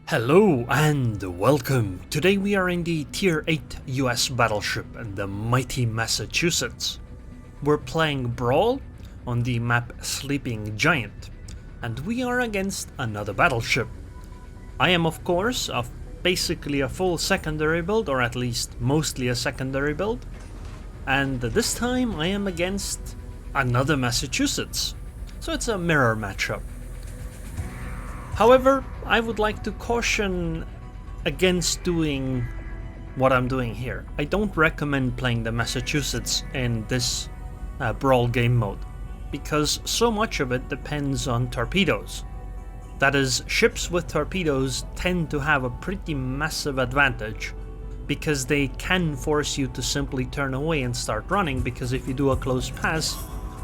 Hello and welcome. Today we are in the Tier 8 US battleship and the mighty Massachusetts. We're playing Brawl on the map Sleeping Giant, and we are against another battleship. I am of course basically a full secondary build, or at least mostly a secondary build, and this time I am against another Massachusetts, so it's a mirror matchup. However, I would like to caution against doing what I'm doing here. I don't recommend playing the Massachusetts in this Brawl game mode, because so much of it depends on torpedoes. That is, ships with torpedoes tend to have a pretty massive advantage, because they can force you to simply turn away and start running, because if you do a close pass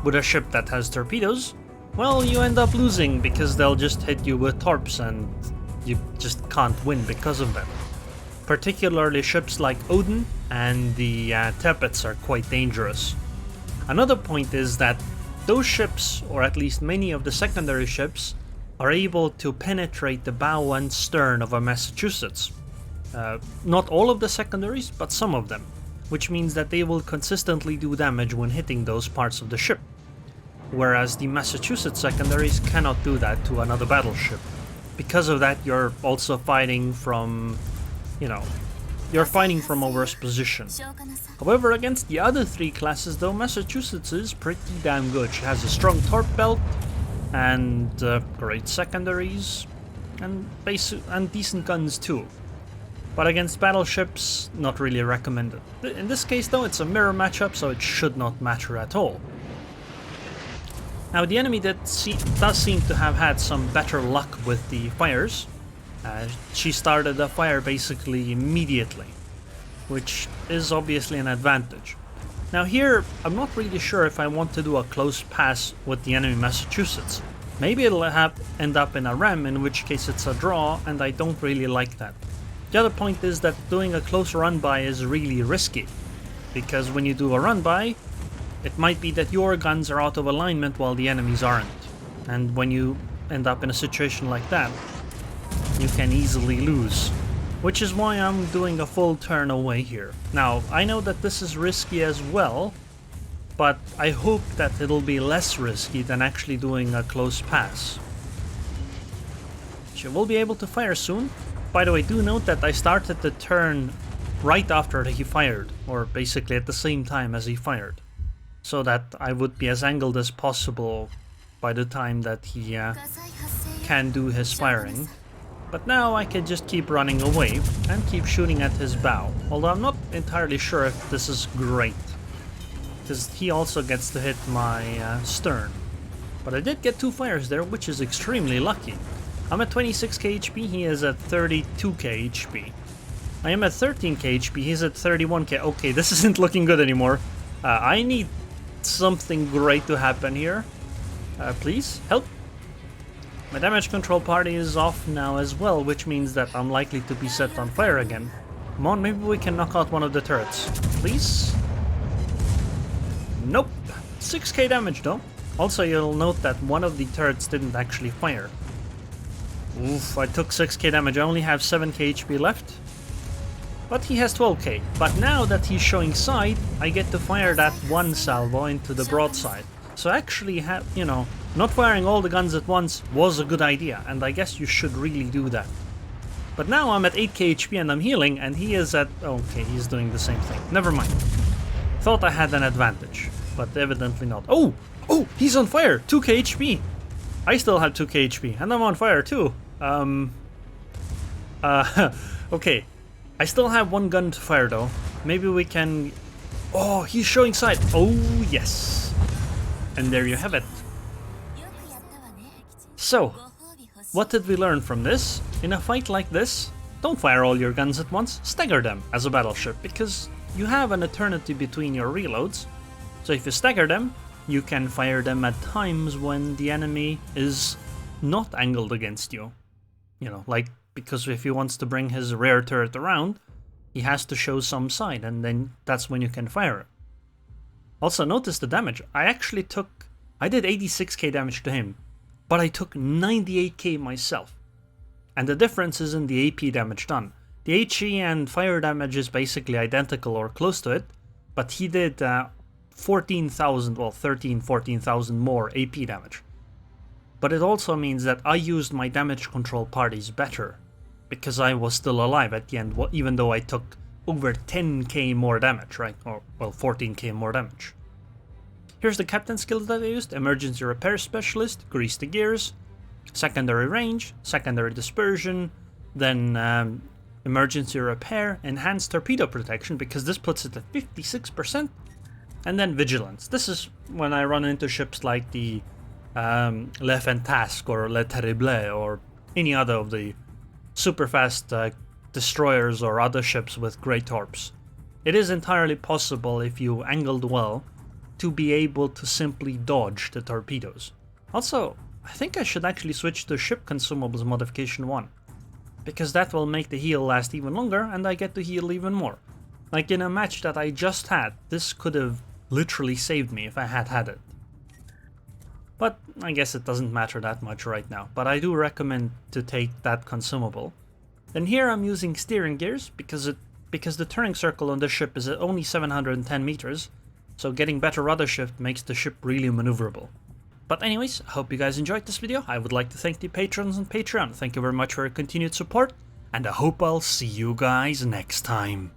with a ship that has torpedoes, well, you end up losing because they'll just hit you with torps and you just can't win because of that. Particularly ships like Odin and the Tippets are quite dangerous. Another point is that those ships, or at least many of the secondary ships, are able to penetrate the bow and stern of a Massachusetts. Not all of the secondaries, but some of them, which means that they will consistently do damage when hitting those parts of the ship. Whereas the Massachusetts secondaries cannot do that to another battleship. Because of that, you're also fighting from, you're fighting from a worse position. However, against the other three classes though, Massachusetts is pretty damn good. She has a strong torp belt, and great secondaries, and decent guns too. But against battleships, not really recommended. In this case though, it's a mirror matchup, so it should not matter at all. Now the enemy does seem to have had some better luck with the fires. She started the fire basically immediately, which is obviously an advantage. Now here, I'm not really sure if I want to do a close pass with the enemy Massachusetts. Maybe it'll end up in a ram, in which case it's a draw, and I don't really like that. The other point is that doing a close run-by is really risky, because when you do a run-by, it might be that your guns are out of alignment while the enemies aren't. And when you end up in a situation like that, you can easily lose. Which is why I'm doing a full turn away here. Now, I know that this is risky as well, but I hope that it'll be less risky than actually doing a close pass. She will be able to fire soon. By the way, do note that I started the turn right after he fired, or basically at the same time as he fired, so that I would be as angled as possible by the time that he can do his firing. But now I can just keep running away and keep shooting at his bow, although I'm not entirely sure if this is great, because he also gets to hit my stern. But I did get 2 fires there, which is extremely lucky. I'm at 26k HP, he is at 32k HP. I am at 13k HP, he's at 31k. Okay, this isn't looking good anymore. I need something great to happen here. Please, help. My damage control party is off now as well, which means that I'm likely to be set on fire again. Come on, maybe we can knock out one of the turrets. Please? Nope. 6k damage though. Also, you'll note that one of the turrets didn't actually fire. Oof, I took 6k damage. I only have 7k HP left. But he has 12k. But now that he's showing side, I get to fire that one salvo into the broadside. So actually, not firing all the guns at once was a good idea, and I guess you should really do that. But now I'm at 8k HP and I'm healing, and he is at... okay, he's doing the same thing. Never mind. Thought I had an advantage, but evidently not. Oh! Oh! He's on fire! 2k HP! I still have 2k HP, and I'm on fire too. Okay. I still have one gun to fire though. Maybe we can... oh, he's showing sight. Oh, yes. And there you have it. So, what did we learn from this? In a fight like this, don't fire all your guns at once. Stagger them as a battleship, because you have an eternity between your reloads. So if you stagger them, you can fire them at times when the enemy is not angled against you. Like, because if he wants to bring his rear turret around, he has to show some side, and then that's when you can fire it. Also, notice the damage. I actually took I did 86k damage to him, but I took 98k myself. And the difference is in the AP damage done. The HE and fire damage is basically identical or close to it, but he did 14,000, well 14,000 more AP damage. But it also means that I used my damage control parties better, because I was still alive at the end, even though I took over 10k more damage, right? Or, well, 14k more damage. Here's the captain skills that I used: emergency repair specialist, grease the gears, secondary range, secondary dispersion, then emergency repair, enhanced torpedo protection, because this puts it at 56%, and then vigilance. This is when I run into ships like the Le Fantasque or Le Terrible or any other of the super fast destroyers or other ships with great torps. It is entirely possible, if you angled well, to be able to simply dodge the torpedoes. Also, I think I should actually switch to Ship Consumables Modification 1, because that will make the heal last even longer and I get to heal even more. Like in a match that I just had, this could have literally saved me if I had had it. But I guess it doesn't matter that much right now, but I do recommend to take that consumable. Then here I'm using steering gears because the turning circle on this ship is at only 710 meters, so getting better rudder shift makes the ship really maneuverable. But anyways, I hope you guys enjoyed this video. I would like to thank the patrons on Patreon. Thank you very much for your continued support, and I hope I'll see you guys next time.